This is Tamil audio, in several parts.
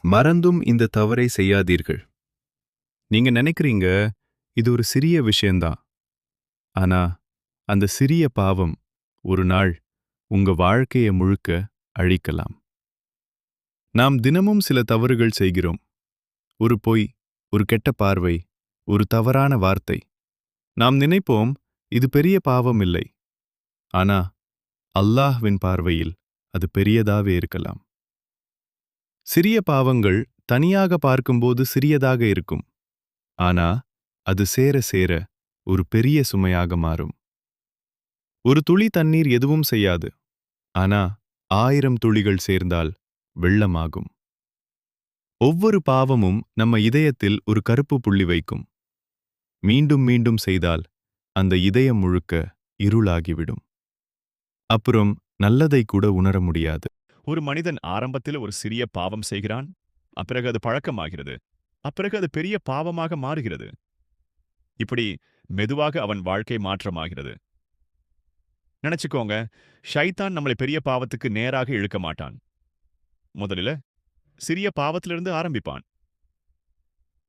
மறந்தும் இந்த தவறை செய்யாதீர்கள். நீங்க நினைக்கிறீங்க, இது ஒரு சிறிய விஷயம்தான். ஆனா, அந்த சிறிய பாவம் ஒரு நாள் உங்க வாழ்க்கைய முழுக்க அழிக்கலாம். நாம் தினமும் சில தவறுகள் செய்கிறோம். ஒரு பொய், ஒரு கெட்ட பார்வை, ஒரு தவறான வார்த்தை. நாம் நினைப்போம், இது பெரிய பாவம் இல்லை. ஆனா, அல்லாஹ்வின் பார்வையில் அது பெரியதாவே இருக்கலாம். சிறிய பாவங்கள் தனியாக பார்க்கும்போது சிறியதாக இருக்கும். ஆனா, அது சேர சேர ஒரு பெரிய சுமையாக மாறும். ஒரு துளி தண்ணீர் எதுவும் செய்யாது. ஆனா, 1000 துளிகள் சேர்ந்தால் வெள்ளமாகும். ஒவ்வொரு பாவமும் நம்ம இதயத்தில் ஒரு கருப்பு புள்ளி வைக்கும். மீண்டும் மீண்டும் செய்தால் அந்த இதயம் முழுக்க இருளாகிவிடும். அப்புறம் நல்லதை கூட உணர முடியாது. ஒரு மனிதன் ஆரம்பத்தில் ஒரு சிறிய பாவம் செய்கிறான், அப்பிறகு அது பழக்கமாகிறது. அப்பிறகு அது பெரிய பாவமாக மாறுகிறது. இப்படி மெதுவாக அவன் வாழ்க்கை மாற்றமாகிறது. நினைச்சுக்கோங்க, ஷைத்தான் நம்மளை பெரிய பாவத்துக்கு நேராக இழுக்க மாட்டான். முதலில் சிறிய பாவத்திலிருந்து ஆரம்பிப்பான்.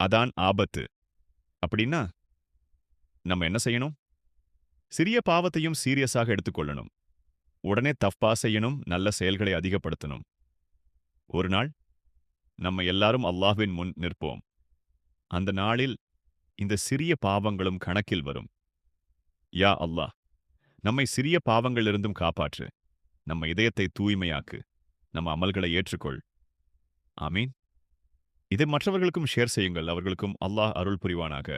அதான் ஆபத்து. அப்படின்னா நம்ம என்ன செய்யணும்? சிறிய பாவத்தையும் சீரியஸாக எடுத்துக்கொள்ளணும். உடனே தஃபா செய்யணும், நல்ல செயல்களை அதிகப்படுத்தணும். ஒரு நாள் நம்ம எல்லாரும் அல்லாஹ்வின் முன் நிற்போம். அந்த நாளில் இந்த சிறிய பாவங்களும் கணக்கில் வரும். யா அல்லாஹ், நம்மை சிறிய பாவங்களிலிருந்தும் காப்பாற்று. நம்ம இதயத்தை தூய்மையாக்கு. நம்ம அமல்களை ஏற்றுக்கொள். ஆமீன். இதை மற்றவர்களுக்கும் ஷேர் செய்யுங்கள். அவர்களுக்கும் அல்லாஹ் அருள் புரிவானாக.